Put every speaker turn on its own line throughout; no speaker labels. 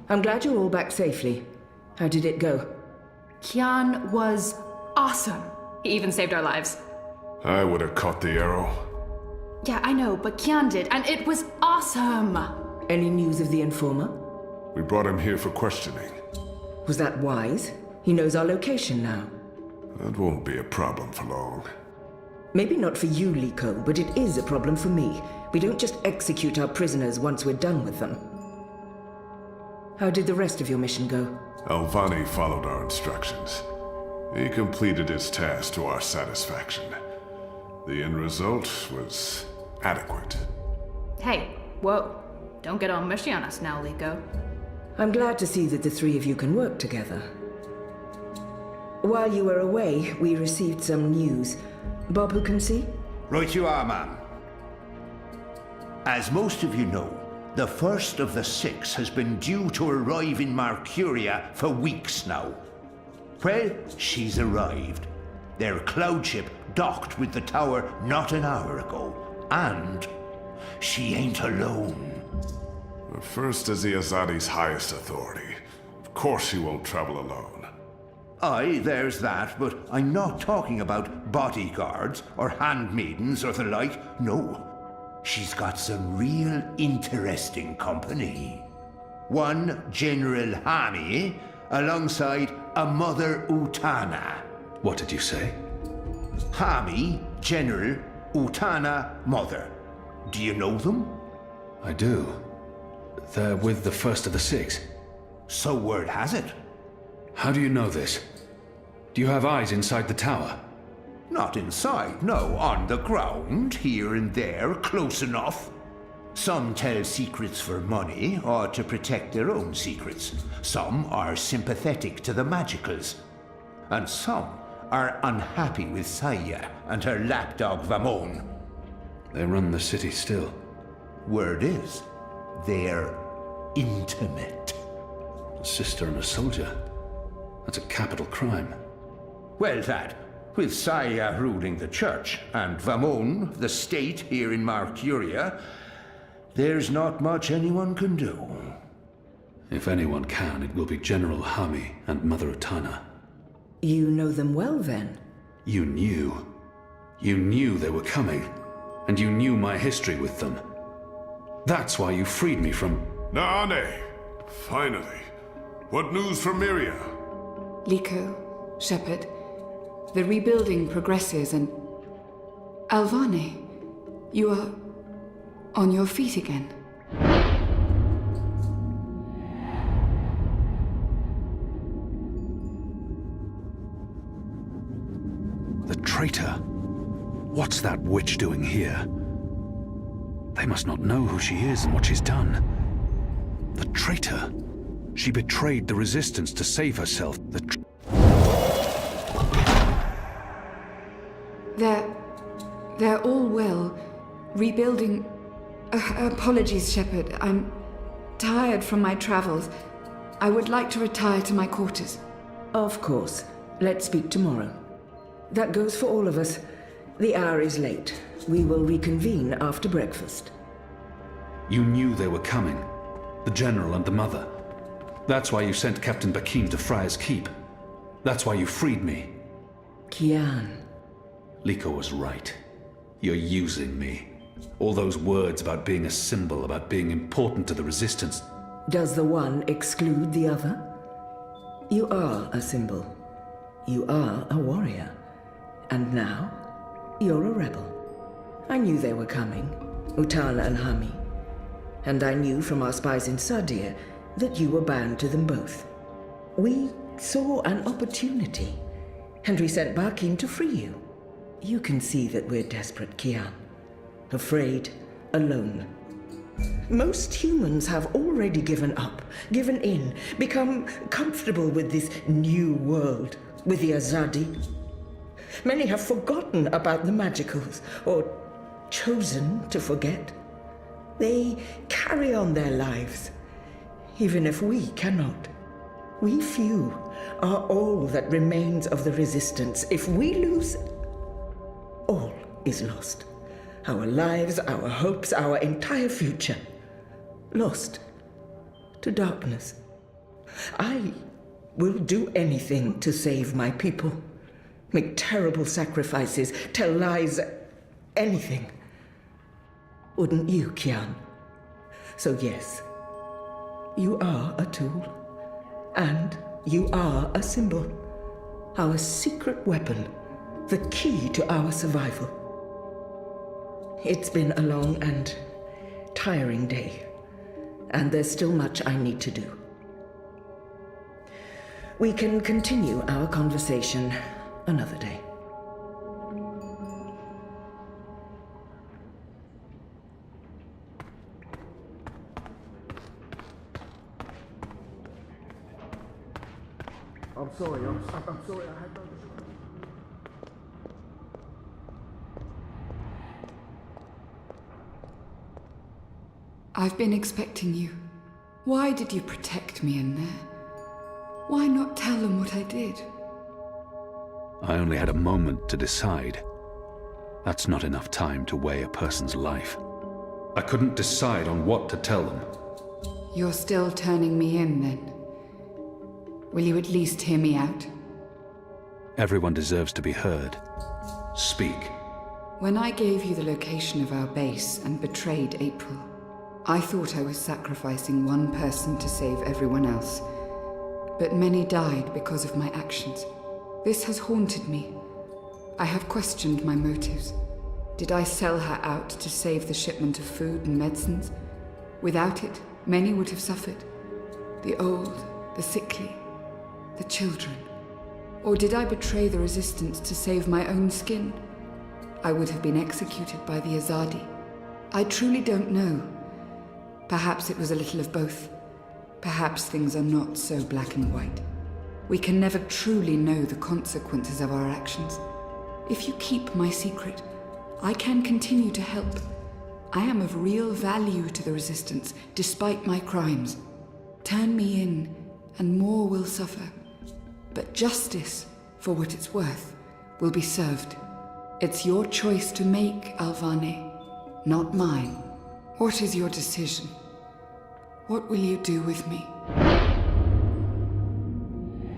I'm glad you're all back safely. How did it go?
Kian was awesome. He even saved our lives.
I would have caught the arrow.
Yeah, I know, but Kian did, and it was awesome!
Any news of the informer?
We brought him here for questioning.
Was that wise? He knows our location now.
That won't be a problem for long.
Maybe not for you, Liko, but it is a problem for me. We don't just execute our prisoners once we're done with them. How did the rest of your mission go?
Alvane followed our instructions. He completed his task to our satisfaction. The end result was adequate.
Hey, whoa. Don't get all mushy on us now, Liko.
I'm glad to see that the three of you can work together. While you were away, we received some news. Bob, who can see?
Right you are, ma'am. As most of you know, the first of the 6 has been due to arrive in Mercuria for weeks now. Well, she's arrived. Their cloud ship docked with the tower not an hour ago. And she ain't alone.
The first is the Azadi's highest authority. Of course she won't travel alone.
Aye, there's that, but I'm not talking about bodyguards or handmaidens or the like. No. She's got some real interesting company. One General Hami, alongside a Mother Utana.
What did you say?
Hami, General, Utana, Mother. Do you know them?
I do. They're with the first of the 6.
So word has it.
How do you know this? Do you have eyes inside the tower?
Not inside, no. On the ground, here and there, close enough. Some tell secrets for money, or to protect their own secrets. Some are sympathetic to the magicals. And some are unhappy with Saya and her lapdog Vamon.
They run the city still.
Word is, they're intimate.
A sister and a soldier. That's a capital crime.
Well, that, with Saya ruling the church and Vamon, the state here in Mercuria, there's not much anyone can do.
If anyone can, it will be General Hami and Mother Utana.
You know them well, then?
You knew. You knew they were coming. And you knew my history with them. That's why you freed me from...
Naane! Finally. What news from Myria?
Liko, Shepard, the rebuilding progresses and... Alvane, you are on your feet again.
The traitor? What's that witch doing here? They must not know who she is and what she's done. The traitor? She betrayed the Resistance to save herself.
They're all well. Rebuilding... apologies, Shepard. I'm tired from my travels. I would like to retire to my quarters.
Of course. Let's speak tomorrow. That goes for all of us. The hour is late. We will reconvene after breakfast.
You knew they were coming. The General and the Mother. That's why you sent Captain Bakim to Friar's Keep. That's why you freed me.
Kian.
Liko was right. You're using me. All those words about being a symbol, about being important to the Resistance.
Does the one exclude the other? You are a symbol. You are a warrior. And now, you're a rebel. I knew they were coming, Utana and Hami. And I knew from our spies in Sardia that you were bound to them both. We saw an opportunity, and we sent Bakim to free you. You can see that we're desperate, Kian. Afraid, alone. Most humans have already given up, given in, become comfortable with this new world, with the Azadi. Many have forgotten about the magicals, or chosen to forget. They carry on their lives, even if we cannot. We few are all that remains of the Resistance. If we lose, all is lost. Our lives, our hopes, our entire future. Lost to darkness. I will do anything to save my people. Make terrible sacrifices, tell lies, anything. Wouldn't you, Kian? So yes, you are a tool. And you are a symbol. Our secret weapon. The key to our survival. It's been a long and tiring day. And there's still much I need to do. We can continue our conversation another day.
I'm sorry, I'm sorry, I had no...
I've been expecting you. Why did you protect me in there? Why not tell them what I did?
I only had a moment to decide. That's not enough time to weigh a person's life. I couldn't decide on what to tell them.
You're still turning me in, then? Will you at least hear me out?
Everyone deserves to be heard. Speak.
When I gave you the location of our base and betrayed April, I thought I was sacrificing one person to save everyone else. But many died because of my actions. This has haunted me. I have questioned my motives. Did I sell her out to save the shipment of food and medicines? Without it, many would have suffered. The old, the sickly, the children. Or did I betray the resistance to save my own skin? I would have been executed by the Azadi. I truly don't know. Perhaps it was a little of both. Perhaps things are not so black and white. We can never truly know the consequences of our actions. If you keep my secret, I can continue to help. I am of real value to the Resistance, despite my crimes. Turn me in, and more will suffer. But justice, for what it's worth, will be served. It's your choice to make, Alvane, not mine. What is your decision? What will you do with me?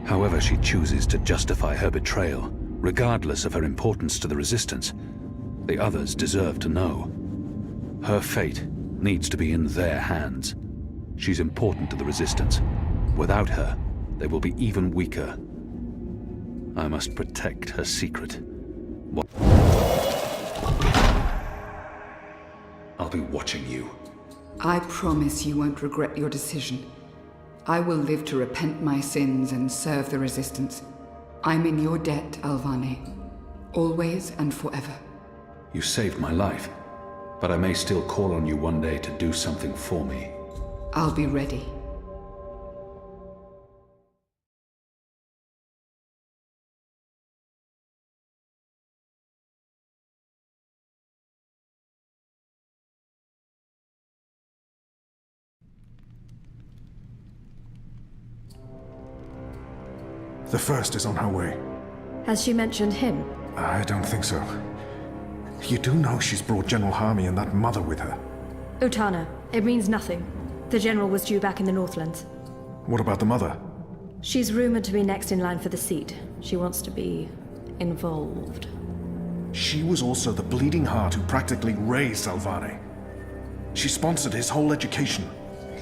However she chooses to justify her betrayal, regardless of her importance to the Resistance, the others deserve to know. Her fate needs to be in their hands. She's important to the Resistance. Without her, they will be even weaker. I must protect her secret. I'll be watching you.
I promise you won't regret your decision. I will live to repent my sins and serve the Resistance. I'm in your debt, Alvane. Always and forever.
You saved my life, but I may still call on you one day to do something for me.
I'll be ready.
The First is on her way.
Has she mentioned him?
I don't think so. You do know she's brought General Harmy and that mother with her.
Utana, it means nothing. The General was due back in the Northlands.
What about the mother?
She's rumored to be next in line for the seat. She wants to be involved.
She was also the bleeding heart who practically raised Alvane. She sponsored his whole education.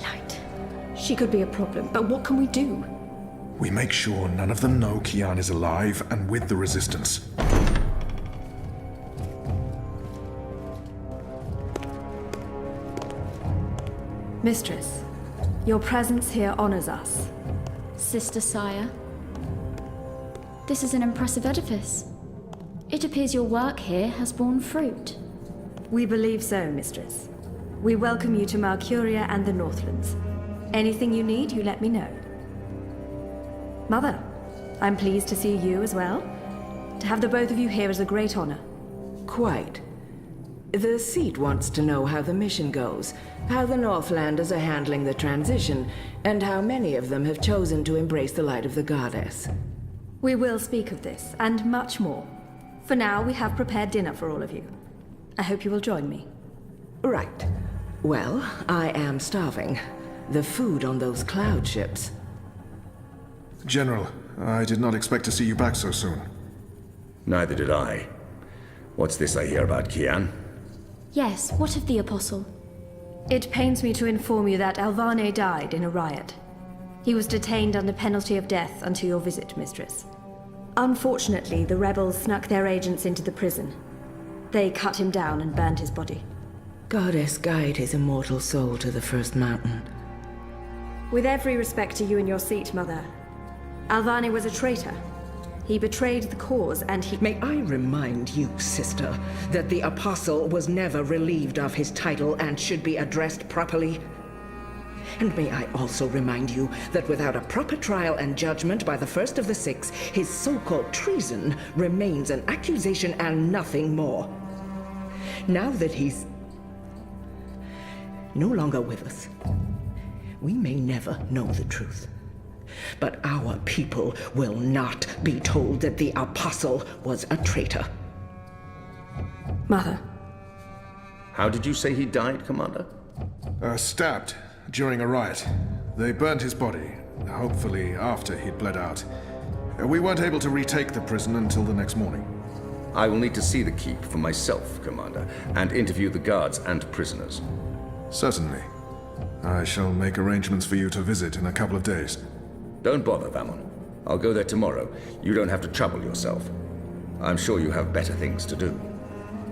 Light. She could be a problem, but what can we do?
We make sure none of them know Kian is alive and with the Resistance.
Mistress, your presence here honors us.
Sister Sire, this is an impressive edifice. It appears your work here has borne fruit.
We believe so, Mistress. We welcome you to Malcuria and the Northlands. Anything you need, you let me know. Mother, I'm pleased to see you as well. To have the both of you here is a great honor.
Quite. The seat wants to know how the mission goes, how the Northlanders are handling the transition, and how many of them have chosen to embrace the light of the Goddess.
We will speak of this, and much more. For now, we have prepared dinner for all of you. I hope you will join me.
Right. Well, I am starving. The food on those cloud ships.
General, I did not expect to see you back so soon.
Neither did I. What's this I hear about Kian?
Yes, what of the Apostle?
It pains me to inform you that Alvane died in a riot. He was detained under penalty of death until your visit, Mistress. Unfortunately, the rebels snuck their agents into the prison. They cut him down and burned his body.
Goddess, guide his immortal soul to the first mountain.
With every respect to you and your seat, Mother, Alvane was a traitor. He betrayed the cause and he—
May I remind you, sister, that the Apostle was never relieved of his title and should be addressed properly? And may I also remind you that without a proper trial and judgment by the first of the six, his so-called treason remains an accusation and nothing more. Now that he's no longer with us, we may never know the truth. But our people will not be told that the Apostle was a traitor.
Mother.
How did you say he died, Commander?
Stabbed during a riot. They burned his body, hopefully after he'd bled out. We weren't able to retake the prison until the next morning.
I will need to see the keep for myself, Commander, and interview the guards and prisoners.
Certainly. I shall make arrangements for you to visit in a couple of days.
Don't bother, Vamon. I'll go there tomorrow. You don't have to trouble yourself. I'm sure you have better things to do.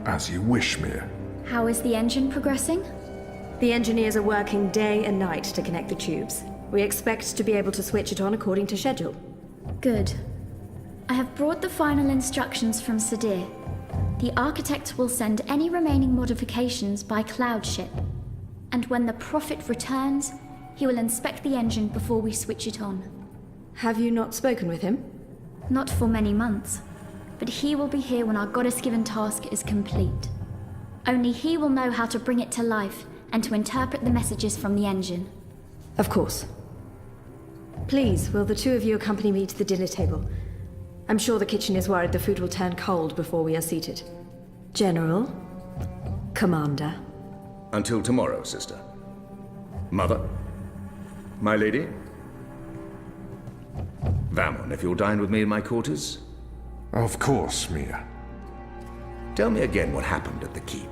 As you wish, Mir.
How is the engine progressing?
The engineers are working day and night to connect the tubes. We expect to be able to switch it on according to schedule.
Good. I have brought the final instructions from Sadir. The architect will send any remaining modifications by cloud ship. And when the Prophet returns, he will inspect the engine before we switch it on.
Have you not spoken with him?
Not for many months, but he will be here when our goddess-given task is complete. Only he will know how to bring it to life and to interpret the messages from the engine.
Of course. Please, will the two of you accompany me to the dinner table? I'm sure the kitchen is worried the food will turn cold before we are seated. General, Commander.
Until tomorrow, sister. Mother? My lady? Vamon, if you'll dine with me in my quarters?
Of course, Mia.
Tell me again what happened at the keep.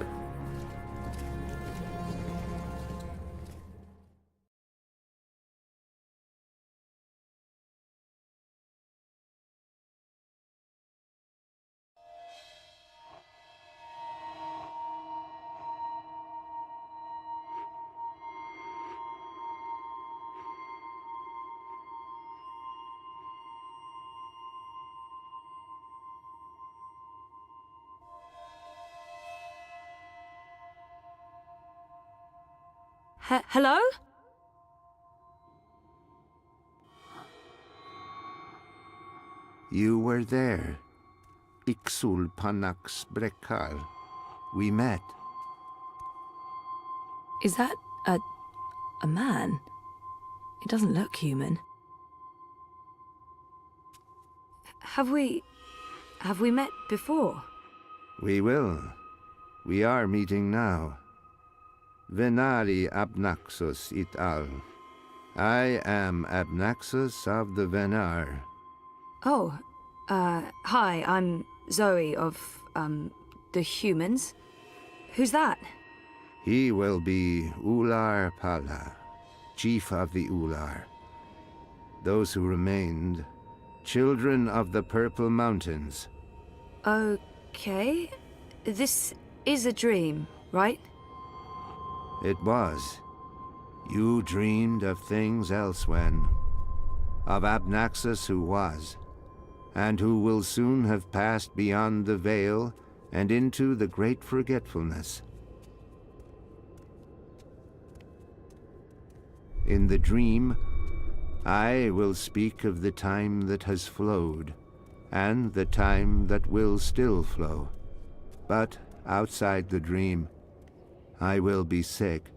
Hello?
You were there. Ixul Panax Brekal. We met.
Is that a man? It doesn't look human. Have we met before?
We will. We are meeting now. Venari Abnaxus it al. I am Abnaxus of the Venar.
Oh, hi, I'm Zoe of, the humans. Who's that?
He will be Ular Pala, chief of the Ular. Those who remained, children of the Purple Mountains.
Okay. This is a dream, right?
It was. You dreamed of things elsewhere. Of Abnaxus who was, and who will soon have passed beyond the veil and into the great forgetfulness. In the dream, I will speak of the time that has flowed, and the time that will still flow. But outside the dream, I will be sick.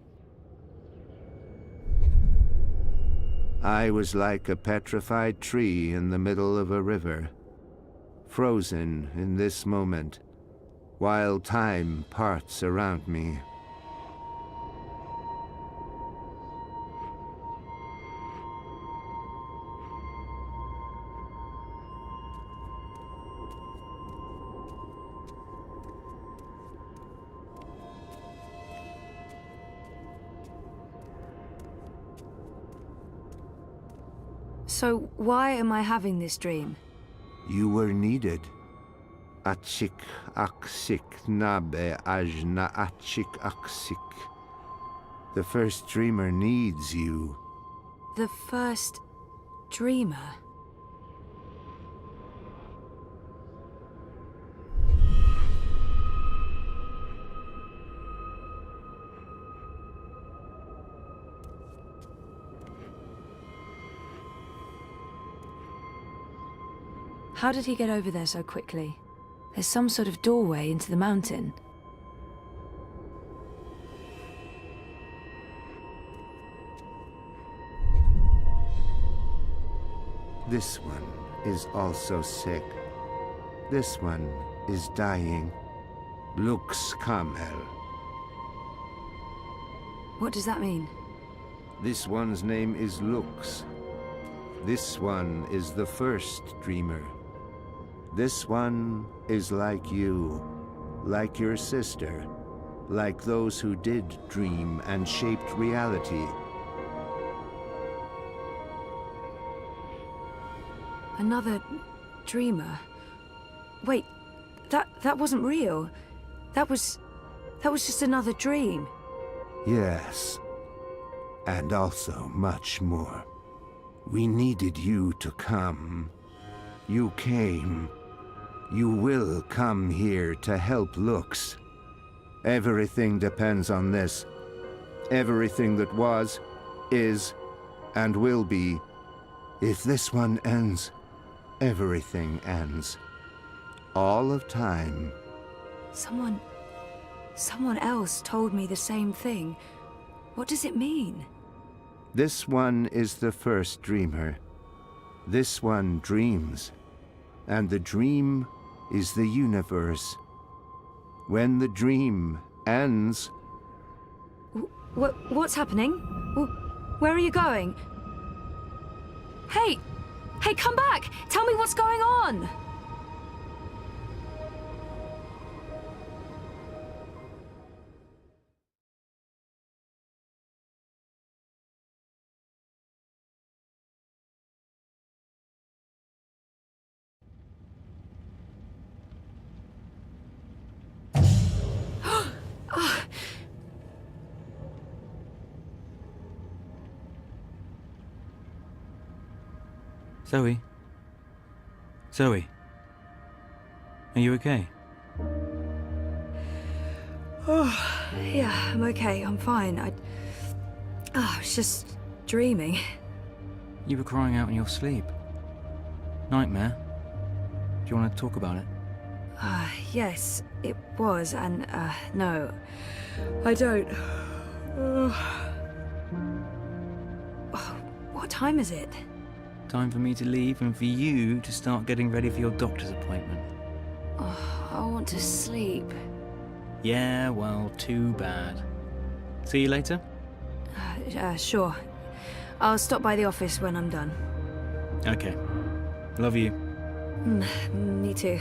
I was like a petrified tree in the middle of a river, frozen in this moment, while time parts around me.
So why am I having this dream?
You were needed. Achik aksik nabe ajna achik aksik. The first dreamer needs you.
The first dreamer? How did he get over there so quickly? There's some sort of doorway into the mountain.
This one is also sick. This one is dying. Lux Kamel.
What does that mean?
This one's name is Lux. This one is the first dreamer. This one is like you, like your sister, like those who did dream and shaped reality.
Another dreamer? Wait, that wasn't real. That was just another dream.
Yes, and also much more. We needed you to come. You came. You will come here to help Lux. Everything depends on this. Everything that was, is, and will be. If this one ends, everything ends. All of time.
Someone else told me the same thing. What does it mean?
This one is the first dreamer. This one dreams. And the dream is the universe. When the dream ends...
What's happening? Where are you going? Hey! Hey, come back! Tell me what's going on!
Zoe? Zoe? Are you okay?
Oh, yeah, I'm okay. I'm fine. I was just dreaming.
You were crying out in your sleep. Nightmare? Do you want to talk about it?
Yes, it was, and, no. I don't. What time is it?
Time for me to leave and for you to start getting ready for your doctor's appointment.
Oh, I want to sleep.
Yeah, well, too bad. See you later?
Sure. I'll stop by the office when I'm done.
Okay. Love you.
Me too.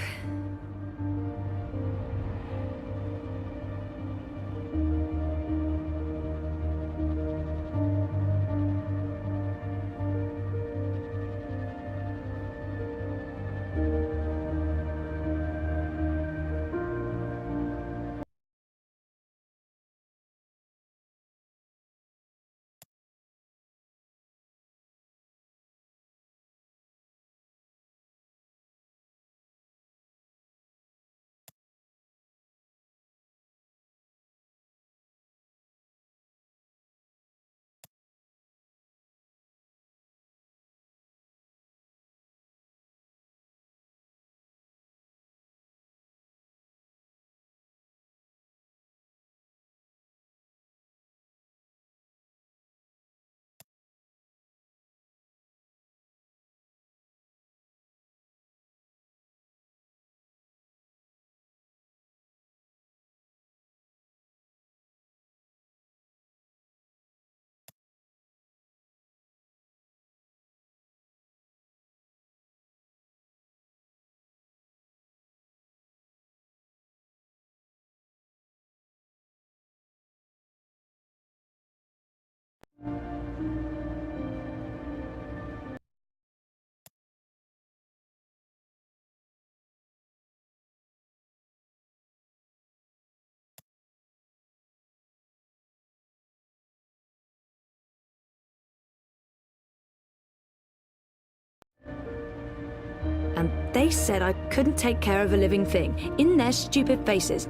They said I couldn't take care of a living thing. In their stupid faces.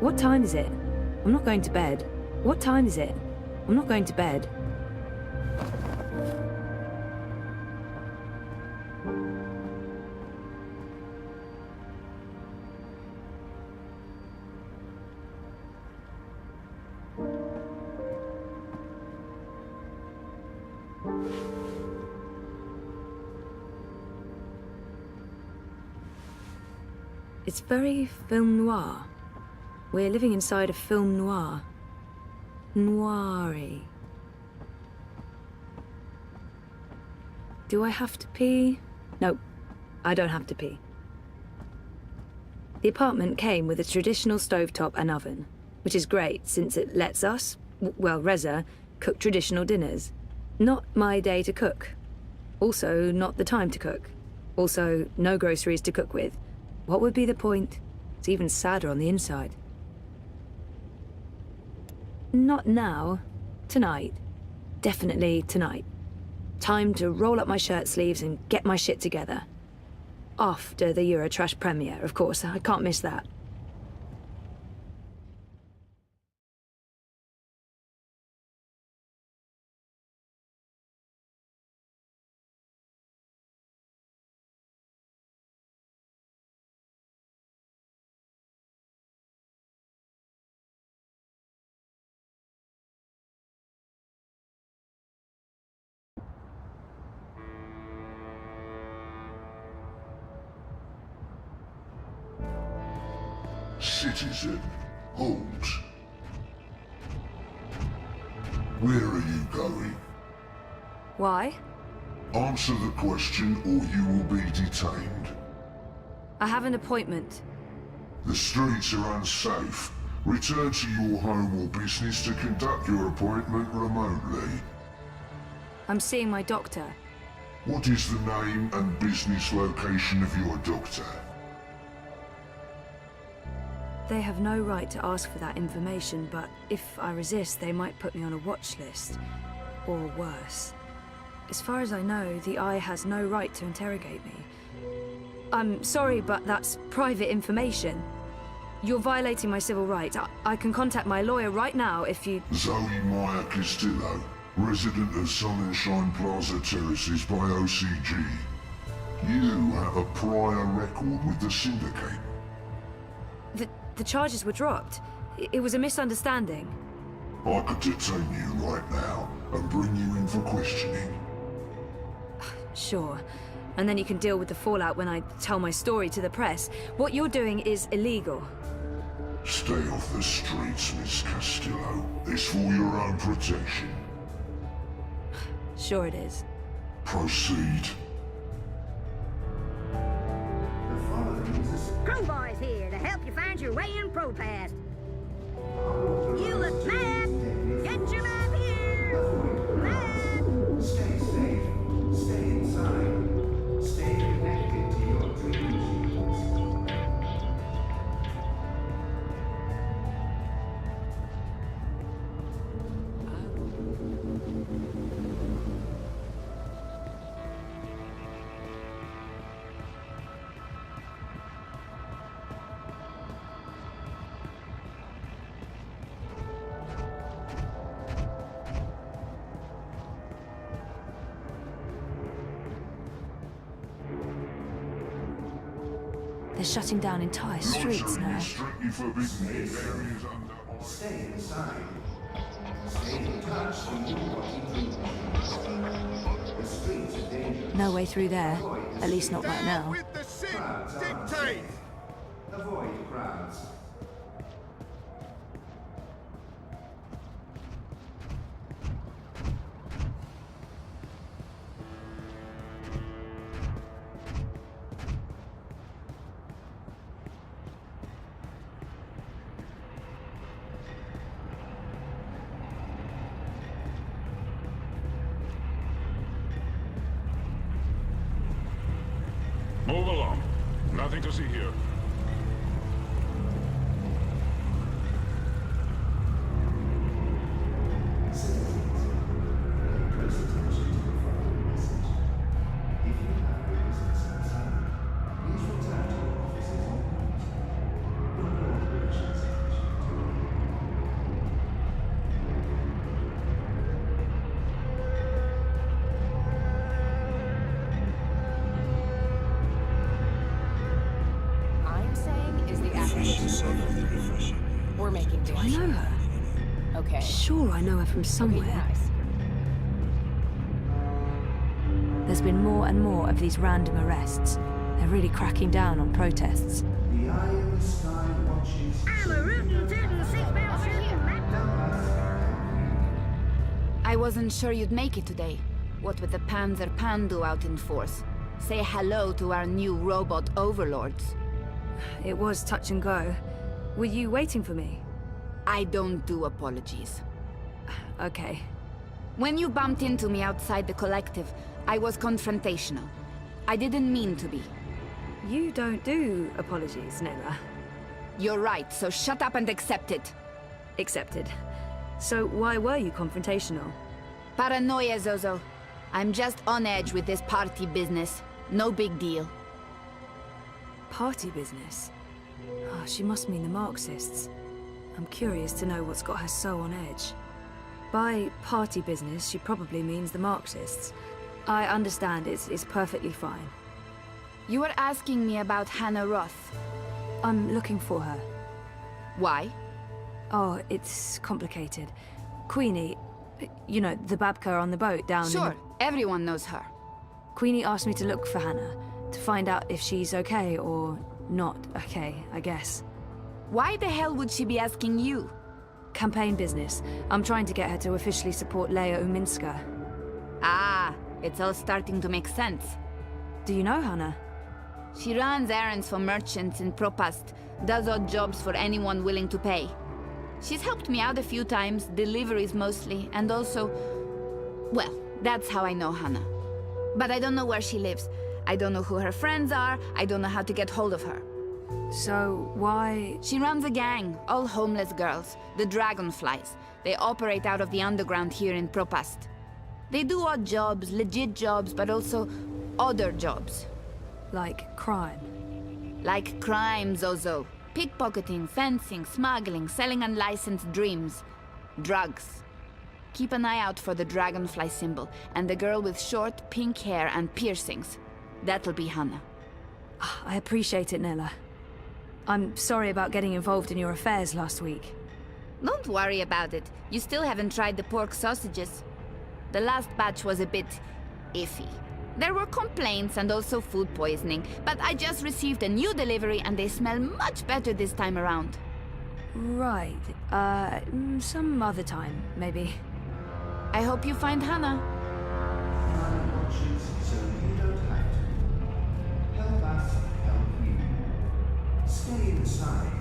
What time is it? I'm not going to bed. What time is it? I'm not going to bed. It's very film noir. We're living inside a film noir. Noiry. Do I have to pee? No, I don't have to pee. The apartment came with a traditional stovetop and oven, which is great since it lets us, well, Reza, cook traditional dinners. Not my day to cook. Also, not the time to cook. Also, no groceries to cook with. What would be the point? It's even sadder on the inside. Not now. Tonight. Definitely tonight. Time to roll up my shirt sleeves and get my shit together. After the Eurotrash premiere, of course. I can't miss that.
Citizen, hold. Where are you going?
Why?
Answer the question or you will be detained.
I have an appointment.
The streets are unsafe. Return to your home or business to conduct your appointment remotely.
I'm seeing my doctor.
What is the name and business location of your doctor?
They have no right to ask for that information, but if I resist, they might put me on a watch list. Or worse. As far as I know, the Eye has no right to interrogate me. I'm sorry, but that's private information. You're violating my civil rights. I can contact my lawyer right now if you...
Zoe Meyer Castillo, resident of Sonnenschein Plaza Terraces by OCG. You have a prior record with the Syndicate.
The charges were dropped. It was a misunderstanding.
I could detain you right now and bring you in for questioning.
Sure. And then you can deal with the fallout when I tell my story to the press. What you're doing is illegal.
Stay off the streets, Miss Castillo. It's for your own protection.
Sure it is.
Proceed.
Crowbar's here to help you find your way in ProPass. You look mad! Get your map here! Map!
Stay safe. Stay inside. Stay connected to your dreams.
They're shutting down entire streets now.
Strictly forbidden in areas under...
Stay inside. Stay in touch and do what you do. The streets are dangerous.
No way through there. At least not right now.
With the dictate. Avoid crowds.
Move along. Nothing to see here.
Close attention to the following message. If you have a business outside
We're making
Do I know her?
Okay.
Sure, I know her from somewhere. There's been more and more of these random arrests. They're really cracking down on protests.
The eye of the sky watches.
I'm a rootin' tootin' six-barrel shootin'
I wasn't sure you'd make it today. What with the Panzer Pandu out in force. Say hello to our new robot overlords.
It was touch and go. Were you waiting for me?
I don't do apologies.
Okay.
When you bumped into me outside the collective, I was confrontational. I didn't mean to be.
You don't do apologies, Nela.
You're right, so shut up and accept it.
Accepted. So why were you confrontational?
Paranoia, Zozo. I'm just on edge with this party business. No big deal.
Party business? Oh, she must mean the Marxists. I'm curious to know what's got her so on edge. By party business, she probably means the Marxists. I understand, it's perfectly fine.
You were asking me about Hannah Roth.
I'm looking for her.
Why?
Oh, it's complicated. Queenie, you know, the Babka on the boat down in
Sure, everyone knows her.
Queenie asked me to look for Hannah, to find out if she's okay or not okay, I guess.
Why the hell would she be asking you?
Campaign business. I'm trying to get her to officially support Leia Uminska.
Ah, it's all starting to make sense.
Do you know Hannah?
She runs errands for merchants in Propast, does odd jobs for anyone willing to pay. She's helped me out a few times, deliveries mostly, and also... Well, that's how I know Hannah. But I don't know where she lives. I don't know who her friends are, I don't know how to get hold of her.
So, why...
She runs a gang, all homeless girls, the Dragonflies. They operate out of the underground here in Propast. They do odd jobs, legit jobs, but also odder jobs.
Like crime?
Like crime, Zozo. Pickpocketing, fencing, smuggling, selling unlicensed dreams. Drugs. Keep an eye out for the dragonfly symbol, and the girl with short, pink hair and piercings. That'll be Hannah.
I appreciate it, Nella. I'm sorry about getting involved in your affairs last week.
Don't worry about it. You still haven't tried the pork sausages. The last batch was a bit... iffy. There were complaints and also food poisoning, but I just received a new delivery and they smell much better this time around.
Right. Some other time, maybe.
I hope you find Hannah.
Hannah watches, so you don't have to. Help us help you. Stay inside.